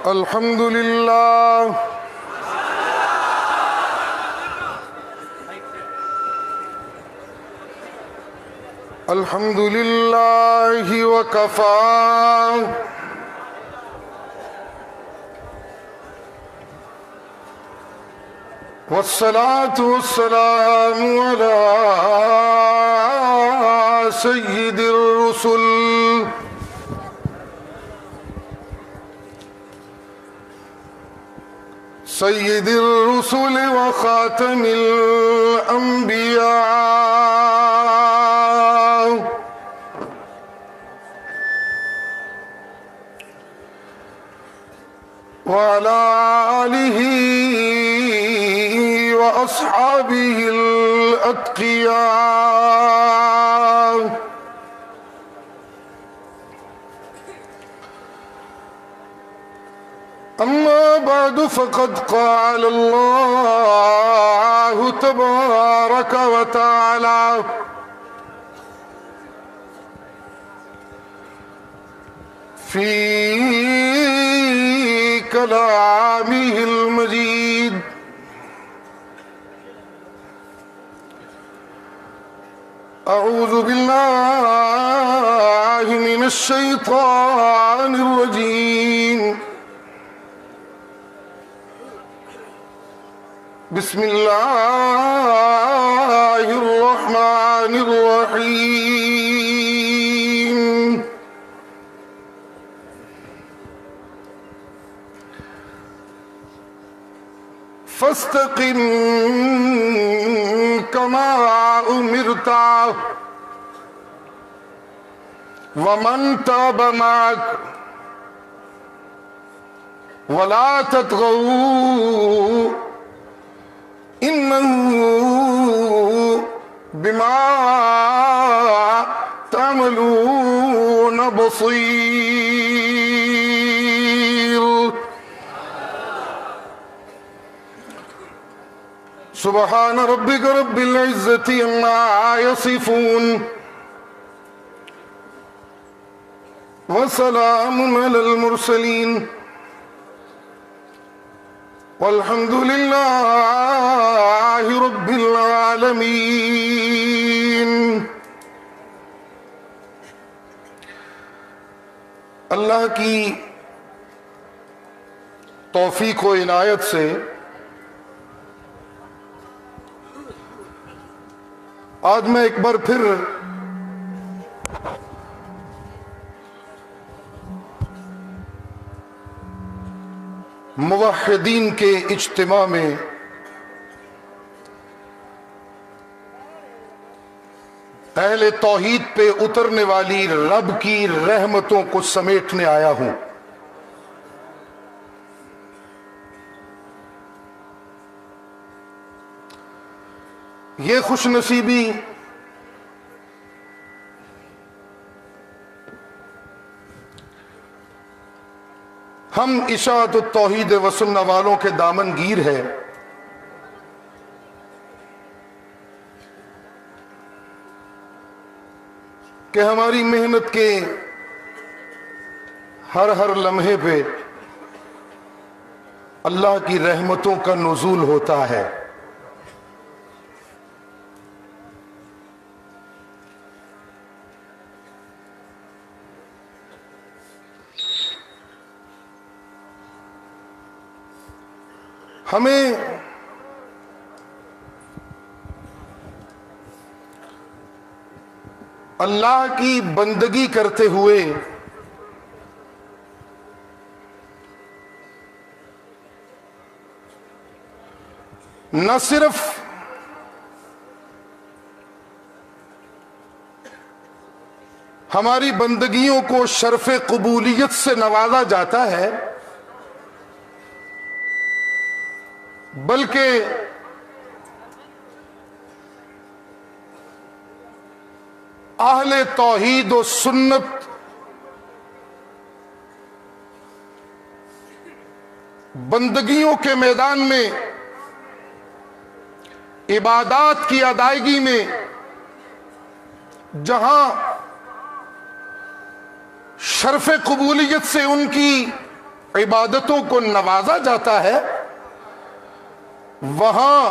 الحمد لله الحمد لله وكفى والصلاة والسلام على سيد الرسل سيد الرسل وخاتم الأنبياء وعلى آله وأصحابه الأتقياء أما بعد فقد قال الله تبارك وتعالى في كلامه المجيد أعوذ بالله من الشيطان الرجيم بسم الله الرحمن الرحيم فاستقم كما أمرت ومن تاب معك ولا تطغوا إنه بما تعملون بصير سبحان ربك رب العزة عما يصفون وسلام على المرسلين والحمد لله رب العالمين. اللہ کی توفیق و عنایت سے آج میں ایک بار پھر موحدین کے اجتماع میں اہل توحید پہ اترنے والی رب کی رحمتوں کو سمیٹنے آیا ہوں. یہ خوش نصیبی ہم اشاعت التوحید و سنہ والوں کے دامن گیر ہے کہ ہماری محنت کے ہر لمحے پہ اللہ کی رحمتوں کا نزول ہوتا ہے. ہمیں اللہ کی بندگی کرتے ہوئے نہ صرف ہماری بندگیوں کو شرف قبولیت سے نوازا جاتا ہے بلکہ اہل توحید و سنت بندگیوں کے میدان میں عبادات کی ادائیگی میں جہاں شرف قبولیت سے ان کی عبادتوں کو نوازا جاتا ہے، وہاں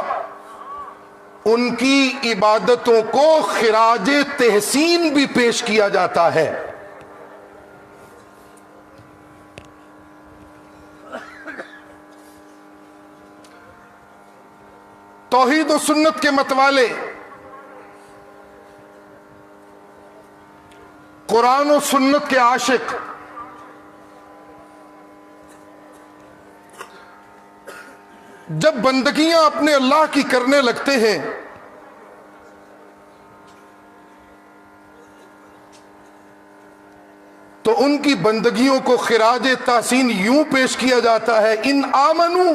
ان کی عبادتوں کو خراج تحسین بھی پیش کیا جاتا ہے۔ توحید و سنت کے متوالے، قرآن و سنت کے عاشق، جب بندگیاں اپنے اللہ کی کرنے لگتے ہیں تو ان کی بندگیوں کو خراج تحسین یوں پیش کیا جاتا ہے، ان آمنوا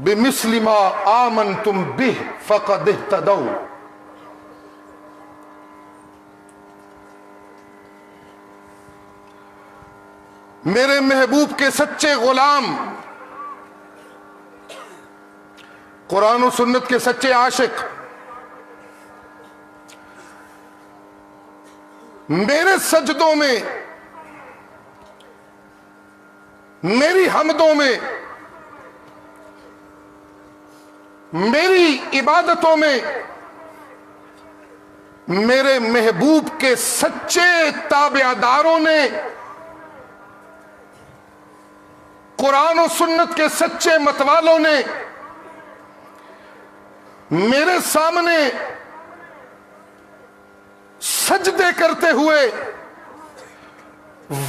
بمثل ما آمنتم بہ فقد اہتدوا۔ میرے محبوب کے سچے غلام، قرآن و سنت کے سچے عاشق، میرے سجدوں میں، میری حمدوں میں، میری عبادتوں میں میرے محبوب کے سچے تابعداروں نے، قرآن و سنت کے سچے متوالوں نے میرے سامنے سجدے کرتے ہوئے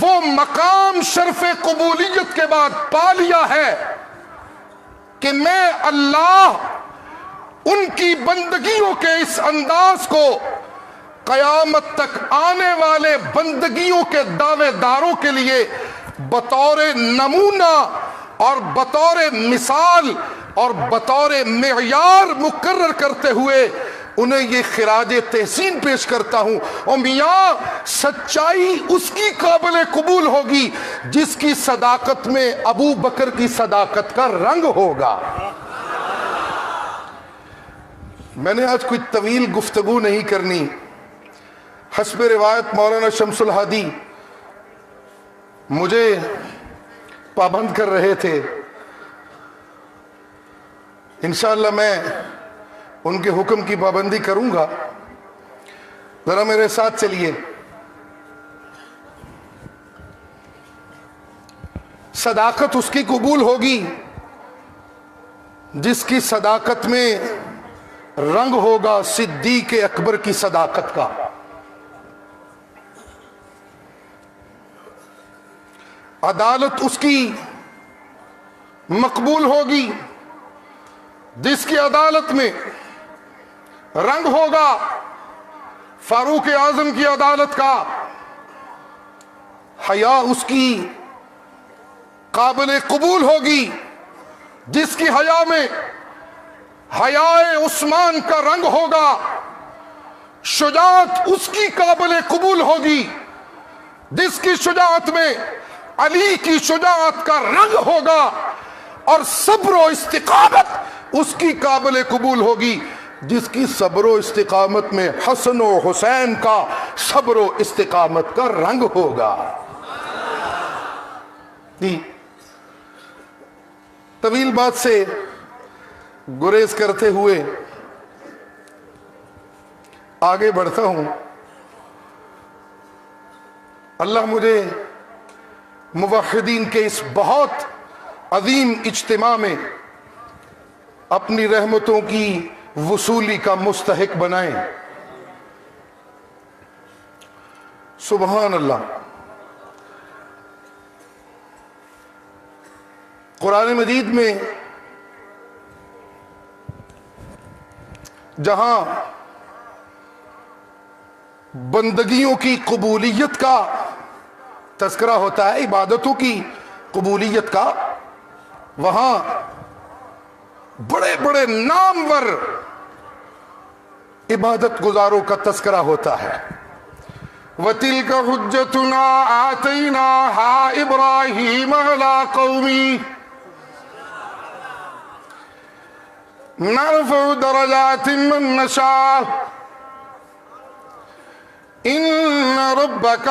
وہ مقام شرف قبولیت کے بعد پا لیا ہے کہ میں اللہ ان کی بندگیوں کے اس انداز کو قیامت تک آنے والے بندگیوں کے دعوے داروں کے لیے بطور نمونہ اور بطور مثال اور بطور معیار مقرر کرتے ہوئے انہیں یہ خراج تحسین پیش کرتا ہوں۔ اور میاں، سچائی اس کی قابل قبول ہوگی جس کی صداقت میں ابو بکر کی صداقت کا رنگ ہوگا۔ میں نے آج کوئی طویل گفتگو نہیں کرنی، حسب روایت مولانا شمس الہادی مجھے پابند کر رہے تھے، انشاءاللہ میں ان کے حکم کی پابندی کروں گا۔ ذرا میرے ساتھ چلیے۔ صداقت اس کی قبول ہوگی جس کی صداقت میں رنگ ہوگا صدیق اکبر کی صداقت کا۔ عدالت اس کی مقبول ہوگی جس کی عدالت میں رنگ ہوگا فاروق اعظم کی عدالت کا۔ حیا اس کی قابل قبول ہوگی جس کی حیا میں حیائے عثمان کا رنگ ہوگا۔ شجاعت اس کی قابل قبول ہوگی جس کی شجاعت میں علی کی شجاعت کا رنگ ہوگا، اور صبر و استقامت اس کی قابل قبول ہوگی جس کی صبر و استقامت میں حسن و حسین کا صبر و استقامت کا رنگ ہوگا۔ طویل بات سے گریز کرتے ہوئے آگے بڑھتا ہوں۔ اللہ مجھے موحدین کے اس بہت عظیم اجتماع میں اپنی رحمتوں کی وصولی کا مستحق بنائیں۔ سبحان اللہ۔ قرآن مجید میں جہاں بندگیوں کی قبولیت کا تذکرہ ہوتا ہے، عبادتوں کی قبولیت کا، وہاں بڑے بڑے نامور عبادت گزاروں کا تذکرہ ہوتا ہے۔ وَتِلْكَ حُجَّتُنَا آتَيْنَاهَا إِبْرَاهِيمَ عَلَىٰ قَوْمِهِ نَرْفَعُ دَرَجَاتٍ مَّن نَّشَاءُ إِنَّ رَبَّكَ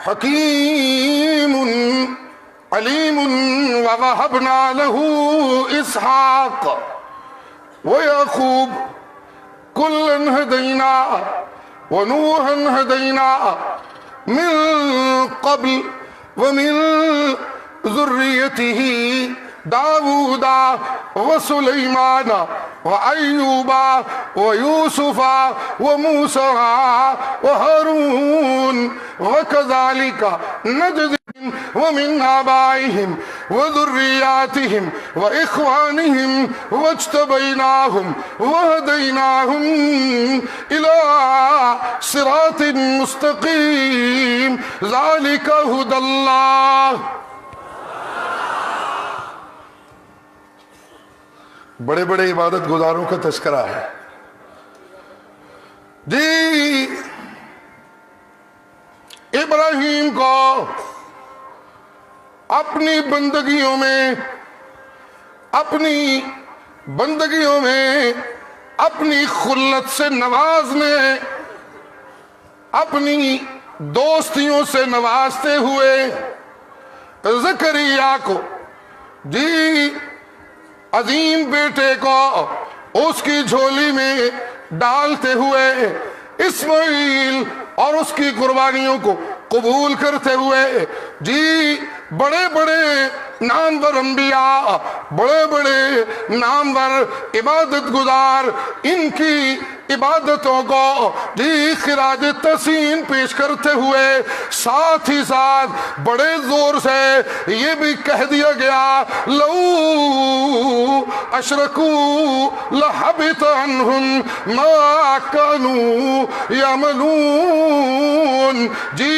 حَكِيمٌ علیم ووهبنا له اسحاق ويعقوب كلا هدينا ونوحا هدينا من قبل ومن ذريته داود وسليمان وأيوب ويوسف وموسى وهارون وكذلك نجزي ومن آبائهم وذرياتهم وإخوانهم واجتبيناهم وهديناهم إلى صراط مستقيم ذلك هدى الله. بڑے بڑے عبادت گزاروں کا تذکرہ ہے جی. ابراہیم کو اپنی بندگیوں میں اپنی خلت سے نوازنے، اپنی دوستیوں سے نوازتے ہوئے زکریا کو جی عظیم بیٹے کو اس کی جھولی میں ڈالتے ہوئے اسماعیل اور اس کی قربانیوں کو قبول کرتے ہوئے جی بڑے بڑے نامور انبیاء، بڑے بڑے نامور عبادت گزار ان کی عبادتوں کو جی خراج تحسین پیش کرتے ہوئے ساتھ ہی ساتھ بڑے زور سے یہ بھی کہہ دیا گیا لو اشرکوا لحبط عنہم ما کانوا یعملون. جی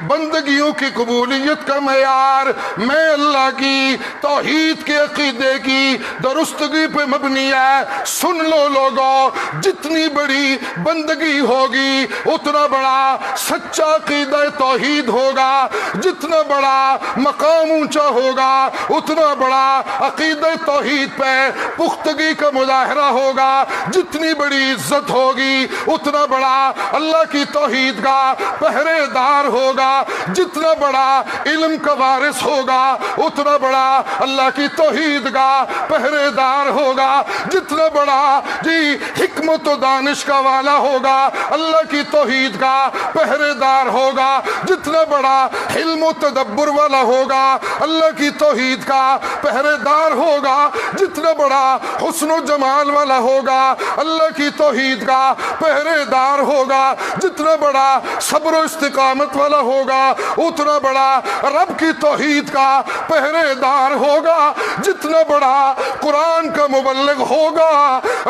بندگیوں کی قبولیت کا معیار میں اللہ کی توحید کے عقیدے کی درستگی پہ مبنی ہے. سن لو لوگو، جتنی بڑی بندگی ہوگی اتنا بڑا سچا عقیدہ توحید ہوگا، جتنا بڑا مقام اونچا ہوگا اتنا بڑا عقیدہ توحید پہ پختگی کا مظاہرہ ہوگا، جتنی بڑی عزت ہوگی اتنا بڑا اللہ کی توحید کا پہرے دار ہوگا، جتنا بڑا علم کا وارث ہوگا اتنا بڑا اللہ کی توحید کا پہرے دار ہوگا، جتنا بڑا جی حکمت و دانش کا والا ہوگا اللہ کی توحید کا پہرے دار ہوگا، جتنا بڑا حلم و تدبر والا ہوگا اللہ کی توحید کا پہرے دار ہوگا، جتنا بڑا حسن و جمال والا ہوگا اللہ کی توحید کا پہرے دار ہوگا، جتنا بڑا صبر و استقامت والا ہوگا اتنا بڑا رب کی توحید کا پہرے دار ہوگا، جتنا بڑا قرآن کا مبلغ ہوگا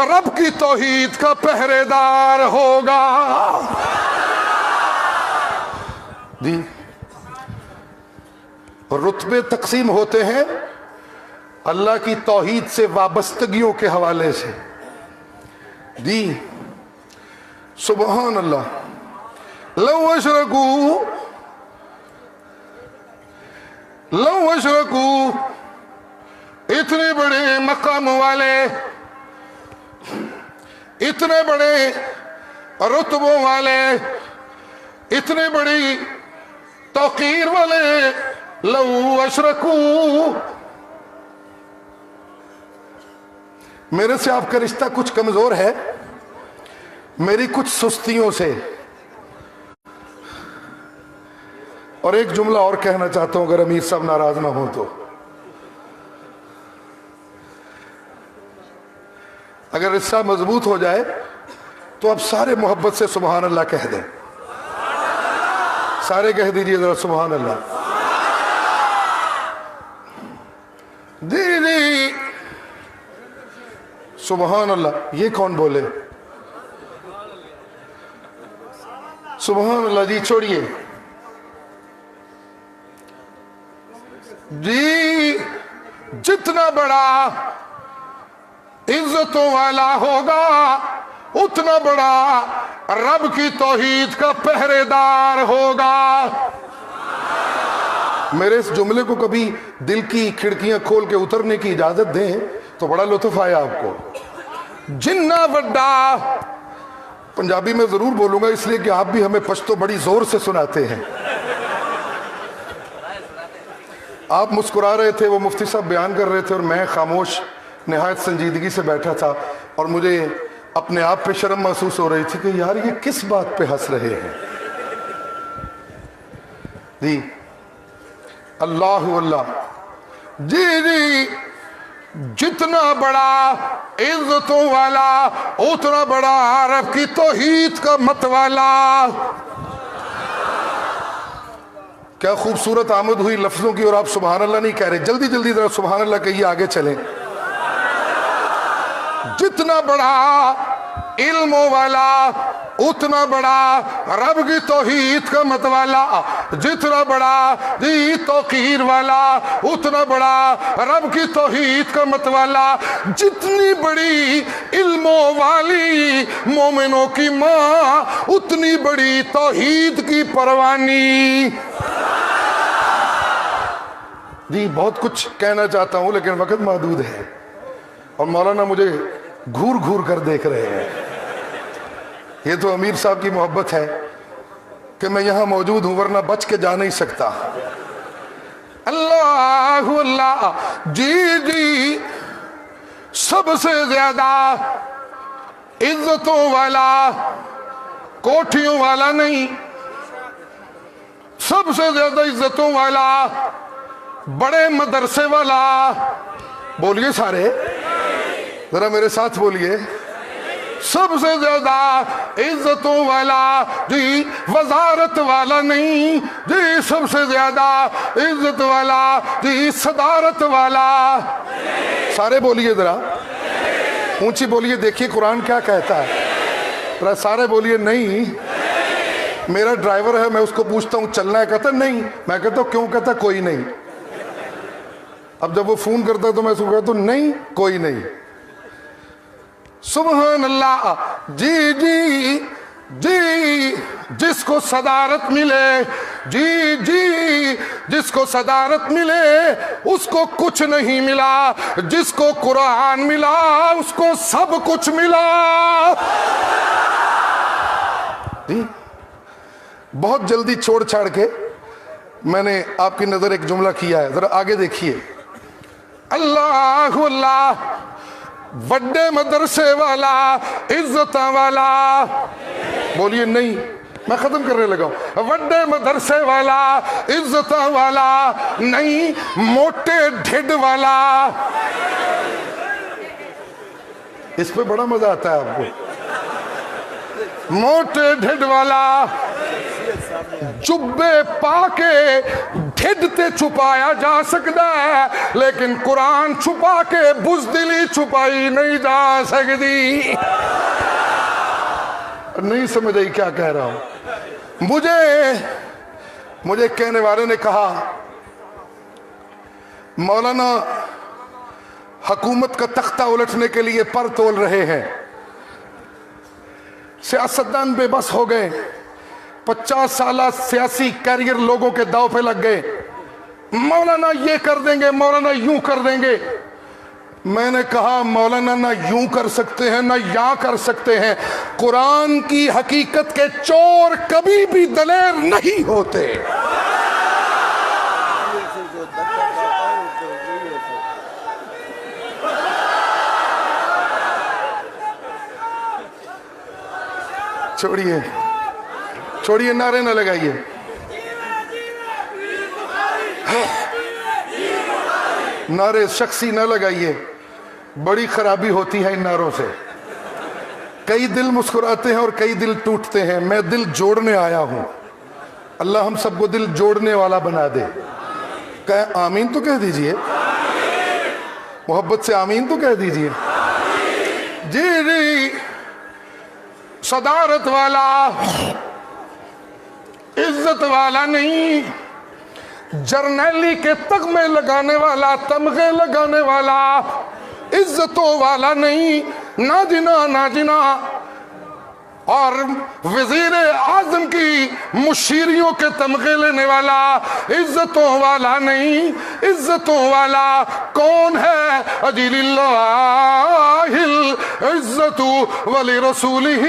رب کی توحید کا پہرے دار ہوگا. جی رتبے تقسیم ہوتے ہیں اللہ کی توحید سے وابستگیوں کے حوالے سے. جی سبحان اللہ. لو اشرکو اتنے بڑے مقام والے، اتنے بڑے رتبوں والے، اتنے بڑی توقیر والے، لو اشرکو. میرے سے آپ کا رشتہ کچھ کمزور ہے، میری کچھ سستیوں سے. اور ایک جملہ اور کہنا چاہتا ہوں اگر امیر صاحب ناراض نہ ہوں تو، اگر رشتہ مضبوط ہو جائے تو اب سارے محبت سے سبحان اللہ کہہ دیں. سارے کہہ دیجئے ذرا سبحان اللہ. جی سبحان اللہ. یہ کون بولے سبحان اللہ؟ جی چھوڑیے. جی جتنا بڑا عزتوں والا ہوگا اتنا بڑا رب کی توحید کا پہرے دار ہوگا. میرے اس جملے کو کبھی دل کی کھڑکیاں کھول کے اترنے کی اجازت دیں تو بڑا لطف آیا آپ کو. جنہ وڈا، پنجابی میں ضرور بولوں گا اس لیے کہ آپ بھی ہمیں پشتو بڑی زور سے سناتے ہیں. آپ مسکرا رہے تھے، وہ مفتی صاحب بیان کر رہے تھے اور میں خاموش نہایت سنجیدگی سے بیٹھا تھا، اور مجھے اپنے آپ پہ شرم محسوس ہو رہی تھی کہ یار یہ کس بات پہ ہنس رہے ہیں. جی اللہ اللہ، جی جی، جتنا بڑا عزتوں والا اتنا بڑا عرب کی توحید کا مت والا. کیا خوبصورت آمد ہوئی لفظوں کی، اور آپ سبحان اللہ نہیں کہہ رہے. جلدی جلدی ذرا سبحان اللہ کہیے، آگے چلیں. جتنا بڑا علموں والا اتنا بڑا رب کی توحید کا مت والا، جتنا بڑا جی توقیر والا اتنا بڑا رب کی توحید کا مت والا. جتنی بڑی علموں والی مومنوں کی ماں اتنی بڑی توحید کی پروانی. جی بہت کچھ کہنا چاہتا ہوں لیکن وقت محدود ہے، اور مولانا مجھے گھور گھور کر دیکھ رہے ہیں. یہ تو امیر صاحب کی محبت ہے کہ میں یہاں موجود ہوں، ورنہ بچ کے جا نہیں سکتا. اللہ اللہ، جی جی، سب سے زیادہ عزتوں والا کوٹھیوں والا نہیں، سب سے زیادہ عزتوں والا بڑے مدرسے والا. بولیے سارے ذرا میرے ساتھ بولیے. سب سے زیادہ عزتوں والا جی وزارت والا نہیں، جی سب سے زیادہ عزت والا جی صدارت والا. سارے بولیے ذرا اونچی بولیے، دیکھیے قرآن کیا کہتا ہے. ذرا سارے بولیے. نہیں، میرا ڈرائیور ہے، میں اس کو پوچھتا ہوں چلنا ہے، کہتا نہیں. میں کہتا ہوں کیوں؟ کہتا کوئی نہیں. اب جب وہ فون کرتا ہے تو میں اس کو کہتا ہوں نہیں کوئی نہیں. سبحان اللہ. جی جی جی، جس کو صدارت ملے، جی جی جس کو صدارت ملے اس کو کچھ نہیں ملا، جس کو قرآن ملا اس کو سب کچھ ملا. جی بہت جلدی چھوڑ چھاڑ کے میں نے آپ کی نظر ایک جملہ کیا ہے، ذرا آگے دیکھیے. اللہ اللہ، بڑے مدرسے والا عزت والا. بولیے نہیں، میں ختم کرنے لگا ہوں. بڑے مدرسے والا عزت والا نہیں، موٹے ڈھڈ والا. اس پہ بڑا مزہ آتا ہے آپ کو. موٹے ڈھڈ والا، جبے پا کے ڈھڈ تے چھپایا جا سکتا ہے، لیکن قرآن چھپا کے بزدلی چھپائی نہیں جا سکتی. نہیں سمجھ آئی کیا کہہ رہا ہوں. مجھے کہنے والے نے کہا مولانا حکومت کا تختہ الٹنے کے لیے پر تول رہے ہیں، سیاستدان بے بس ہو گئے، 50 سالہ سیاسی کیریئر لوگوں کے داؤ پہ لگ گئے. مولانا یہ کر دیں گے، مولانا یوں کر دیں گے. میں نے کہا مولانا نہ یوں کر سکتے ہیں نہ یاں کر سکتے ہیں. قرآن کی حقیقت کے چور کبھی بھی دلیر نہیں ہوتے. چھوڑیے نعرے نہ لگائیے. نعرے شخصی نہ لگائیے، بڑی خرابی ہوتی ہے ان نعروں سے. کئی دل مسکراتے ہیں اور کئی دل ٹوٹتے ہیں. میں دل جوڑنے آیا ہوں. اللہ ہم سب کو دل جوڑنے والا بنا دے. کہ آمین تو کہہ دیجئے، محبت سے آمین تو کہہ دیجئے. جی جی، صدارت والا عزت والا نہیں، جرنیلی کے تغمے لگانے والا، تمغے لگانے والا، عزتوں والا نہیں، ناجنا اور وزیر اعظم کی مشیریوں کے تمغے لینے والا، عزتوں والا نہیں. عزتوں والا کون ہے؟ اجل اللہ العزت ولرسولہ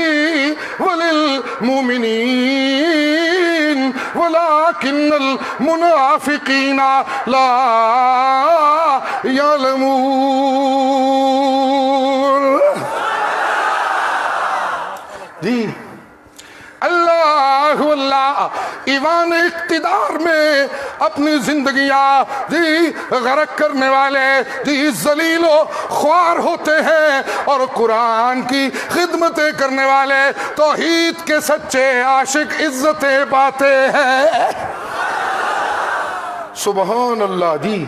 وللمؤمنین. ولكن المنافقين لا يعلمون. جی اللہ ایوان اقتدار میں اپنی زندگیاں جی غرق کرنے والے جی ذلیل و خوار ہوتے ہیں، اور قرآن کی خدمتیں کرنے والے توحید کے سچے عاشق عزتیں پاتے ہیں. سبحان اللہ. جی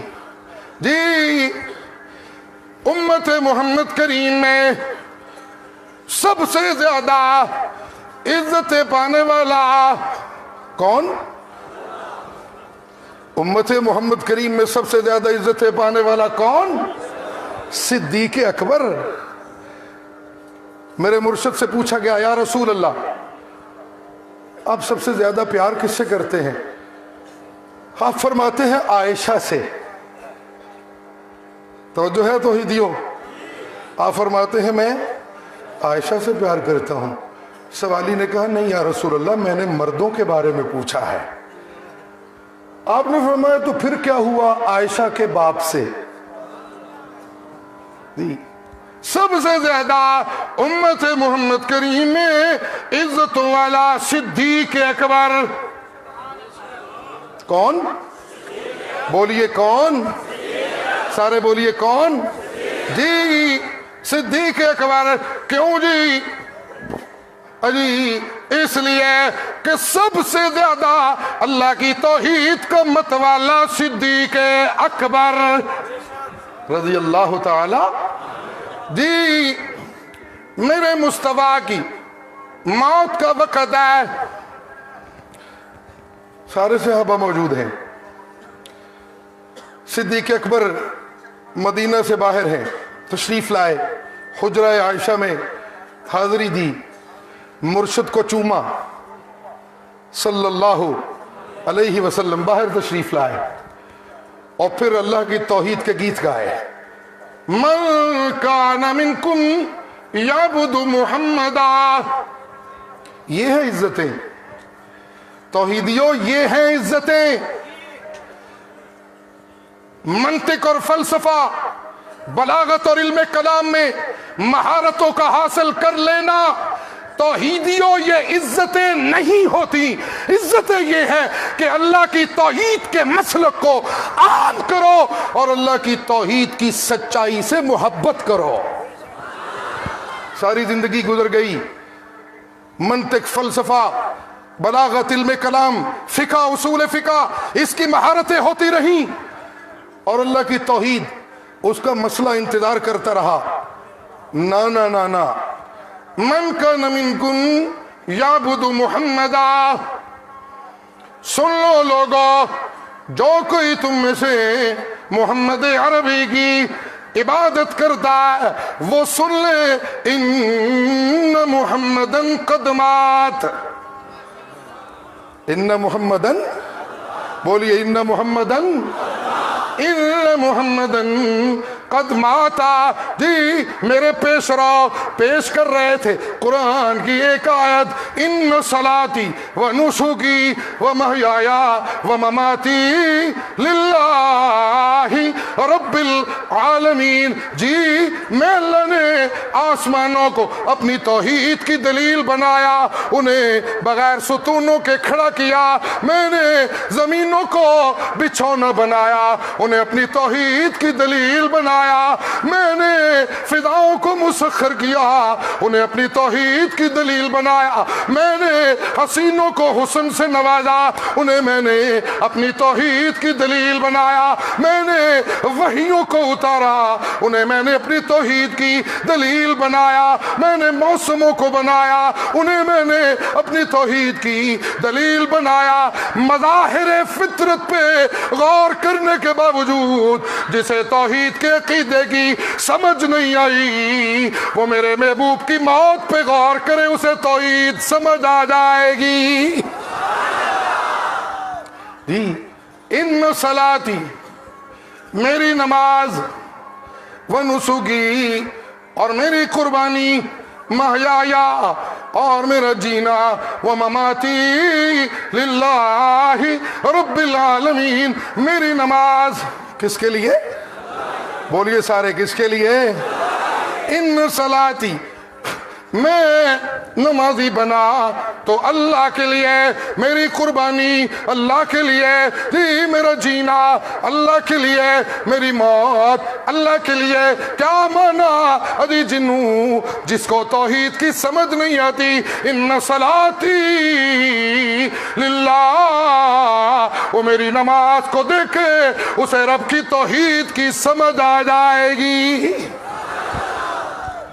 جی امت محمد کریم میں سب سے زیادہ عزت پانے والا کون؟ امت محمد کریم میں سب سے زیادہ عزت پانے والا کون؟ صدیق اکبر. میرے مرشد سے پوچھا گیا یا رسول اللہ آپ سب سے زیادہ پیار کس سے کرتے ہیں؟ آپ فرماتے ہیں عائشہ سے. توجہ ہے توحیدیو؟ آپ فرماتے ہیں میں عائشہ سے پیار کرتا ہوں. سوالی نے کہا نہیں یا رسول اللہ میں نے مردوں کے بارے میں پوچھا ہے. آپ نے فرمایا تو پھر کیا ہوا عائشہ کے باپ سے؟ سب سے زیادہ امت محمد کریم میں عزت والا صدیق اکبر کون؟ بولیے کون؟ سارے بولیے کون؟ جی صدیق اکبر. کیوں جی؟ جی اس لیے کہ سب سے زیادہ اللہ کی توحید کا متوالا صدیق اکبر رضی اللہ تعالی. جی میرے مصطفیٰ کی موت کا وقت ہے. سارے صحابہ موجود ہیں. صدیق اکبر مدینہ سے باہر ہیں، تشریف لائے، حجرہ عائشہ میں حاضری دی، مرشد کو چوما صلی اللہ علیہ وسلم، باہر تشریف لائے اور پھر اللہ کی توحید کے گیت گائے. من کان منکم یعبد محمدا. یہ ہیں عزتیں توحیدیوں، یہ ہیں عزتیں. منطق اور فلسفہ، بلاغت اور علم کلام میں مہارتوں کا حاصل کر لینا توحیدیوں یہ عزتیں نہیں ہوتی. عزتیں یہ ہیں کہ اللہ کی توحید کے مسلک کو عام کرو اور اللہ کی توحید کی سچائی سے محبت کرو. ساری زندگی گزر گئی منطق، فلسفہ، بلاغت، علم کلام، فقہ، اصول فقہ، اس کی مہارتیں ہوتی رہیں اور اللہ کی توحید اس کا مسئلہ انتظار کرتا رہا. نا نا نا نا. من کان منکم یعبد محمدا. سن لو لوگو، جو کوئی تم میں سے محمد عربی کی عبادت کرتا ہے وہ سن لے ان محمدن قد مات. ان محمدن، بولیے ان محمدن، ان محمدن قد ماتا. جی میرے پیش رو پیش کر رہے تھے قرآن کی ایک آیت، ان صلاتی و نسکی و محیایا و مماتی للہ رب العالمین. جی میں اللہ نے آسمانوں کو اپنی توحید کی دلیل بنایا، انہیں بغیر ستونوں کے کھڑا کیا. میں نے زمینوں کو بچھونا بنایا، انہیں اپنی توحید کی دلیل بنایا. میں نے فضاؤں کو مسخر کیا، انہیں اپنی توحید کی دلیل بنایا. میں نے حسینوں کو حسن سے نوازا، انہیں میں نے اپنی توحید کی دلیل بنایا. میں نے وحیوں کو اتارا، انہیں میں نے اپنی توحید کی دلیل بنایا. میں نے موسموں کو بنایا، انہیں میں نے اپنی توحید کی دلیل بنایا. مظاہر فطرت پہ غور کرنے کے باوجود جسے توحید کے عقیدے کی سمجھ نہیں آئی وہ میرے محبوب کی موت پہ غور کرے، اسے توحید سمجھ آ جائے گی. جی ان صلاتی، میری نماز، و نسکی، اور میری قربانی، محیایا، اور میرا جینا و مماتی للہ رب العالمین. میری نماز کس کے لیے؟ بولیے سارے، کس کے لیے؟ ان صلاتی، میں نمازی بنا تو اللہ کے لیے، میری قربانی اللہ کے لیے، میرا جینا اللہ کے لیے، میری موت اللہ کے لیے. کیا مانا ادی جنو جس کو توحید کی سمجھ نہیں آتی؟ ان صلاتی للہ، وہ میری نماز کو دیکھے اسے رب کی توحید کی سمجھ آ جائے گی.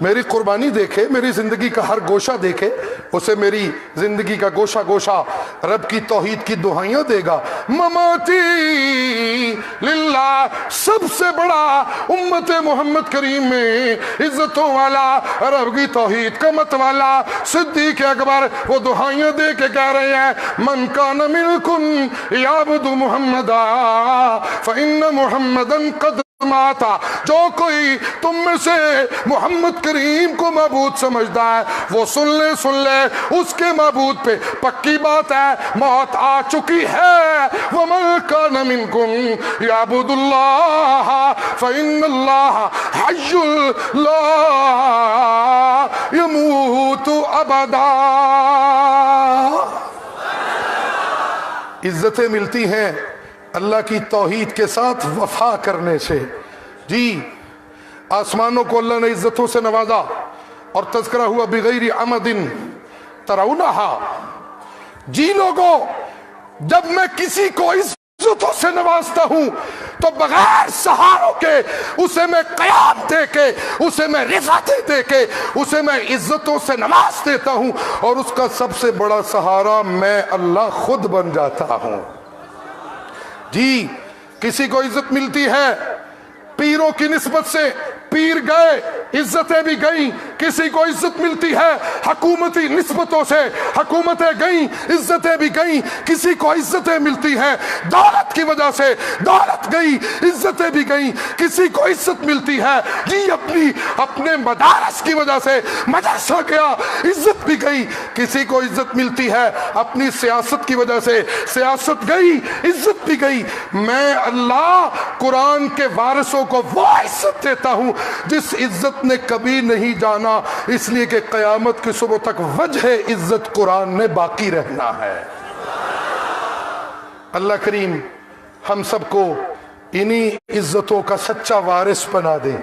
میری قربانی دیکھے، میری زندگی کا ہر گوشہ دیکھے، اسے میری زندگی کا گوشہ گوشہ رب کی توحید کی دعائیاں دے گا. مماتی للہ، سب سے بڑا امت محمد کریم میں عزتوں والا، رب کی توحید کا مت والا صدیق اکبر وہ دعائیاں دے کے کہہ رہے ہیں من کان منکم یعبد محمدا فإن محمدًا قد ماتا. جو کوئی تم میں سے محمد کریم کو معبود سمجھتا ہے وہ سن لے اس کے معبود پہ پکی بات ہے، موت آ چکی ہے. وَمَن كَانَ مِنكُمْ يَعْبُدُ اللَّهَ فَإِنَّ اللَّهَ حَيٌّ لَا يَمُوتُ أَبَدًا. عزتیں ملتی ہیں اللہ کی توحید کے ساتھ وفا کرنے سے. جی، آسمانوں کو اللہ نے عزتوں سے نوازا اور تذکرہ ہوا بغیر عمد ترونہا. جی لوگوں، جب میں کسی کو عزتوں سے نوازتا ہوں تو بغیر سہاروں کے اسے میں قیام دے کے، اسے میں رفعتیں دے کے، اسے میں عزتوں سے نواز دیتا ہوں، اور اس کا سب سے بڑا سہارا میں اللہ خود بن جاتا ہوں. جی، کسی کو عزت ملتی ہے پیروں کی نسبت سے، پیر گئے عزتیں بھی گئیں. کسی کو عزت ملتی ہے حکومتی نسبتوں سے، حکومتیں گئیں عزتیں بھی گئیں. کسی کو عزتیں ملتی ہیں دولت کی وجہ سے، دولت گئی عزتیں بھی گئیں. کسی کو عزت ملتی ہے جی اپنے مدارس کی وجہ سے، مدرسہ گیا عزت بھی گئی. کسی کو عزت ملتی ہے اپنی سیاست کی وجہ سے، سیاست گئی عزت بھی گئی. میں اللہ قرآن کے وارثوں کو وہ عزت دیتا ہوں جس عزت نے کبھی نہیں جانا، اس لیے کہ قیامت کی صبح تک وجہ عزت قرآن نے باقی رہنا ہے. اللہ کریم ہم سب کو انہی عزتوں کا سچا وارث بنا دے.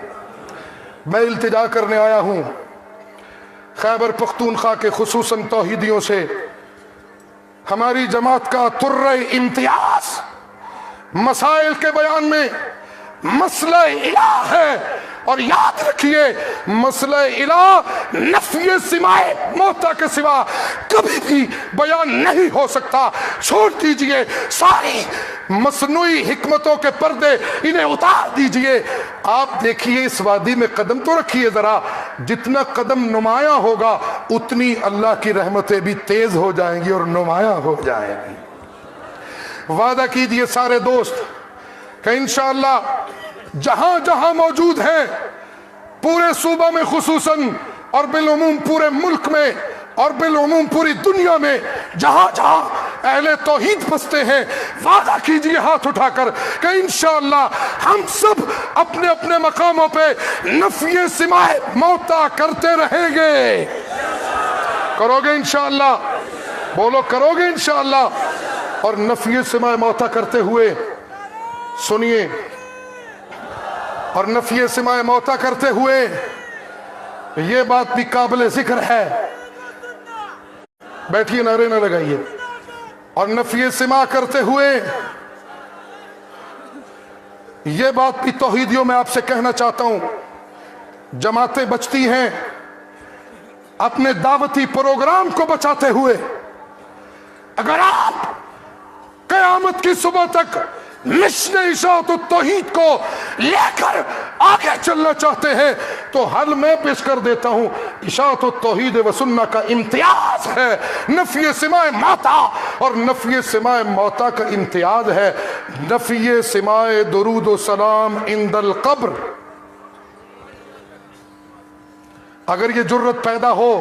میں التجا کرنے آیا ہوں خیبر پختونخوا کے خصوصاً توحیدیوں سے. ہماری جماعت کا طرہ امتیاز مسائل کے بیان میں مسئلہ الہ ہے، اور یاد رکھیے مسئلہ الہ نفی سماع موتا کے سوا کبھی بھی بیان نہیں ہو سکتا. چھوڑ دیجئے ساری مصنوعی حکمتوں کے پردے، انہیں اتار دیجئے. آپ دیکھیے اس وادی میں قدم تو رکھیے ذرا، جتنا قدم نمایاں ہوگا اتنی اللہ کی رحمتیں بھی تیز ہو جائیں گی اور نمایاں ہو جائیں گی. وعدہ کیجئے سارے دوست کہ انشاءاللہ جہاں جہاں موجود ہیں پورے صوبہ میں خصوصاً اور بالعموم پورے ملک میں اور بالعموم پوری دنیا میں جہاں جہاں اہل توحید بستے ہیں، وعدہ کیجئے ہاتھ اٹھا کر کہ انشاءاللہ ہم سب اپنے اپنے مقاموں پہ نفی سماع موتا کرتے رہیں گے. کرو گے انشاءاللہ؟ بولو کرو گے انشاءاللہ؟ اور نفی سماع موتا کرتے ہوئے سنیے، اور نفی سماع موتا کرتے ہوئے یہ بات بھی قابل ذکر ہے، بیٹھیے نعرے نہ لگائیے. اور نفی سماع کرتے ہوئے یہ بات بھی توحیدیوں میں آپ سے کہنا چاہتا ہوں، جماعتیں بچتی ہیں اپنے دعوتی پروگرام کو بچاتے ہوئے. اگر آپ قیامت کی صبح تک مشن اشاعت التوحید کو لے کر آگے چلنا چاہتے ہیں تو حل میں پیش کر دیتا ہوں. اشاعت التوحید و سنہ کا امتیاز ہے نفی سماع موتا، اور نفی سماع موتا کا امتیاز ہے نفی سماع درود و سلام عند القبر. اگر یہ جرت پیدا ہو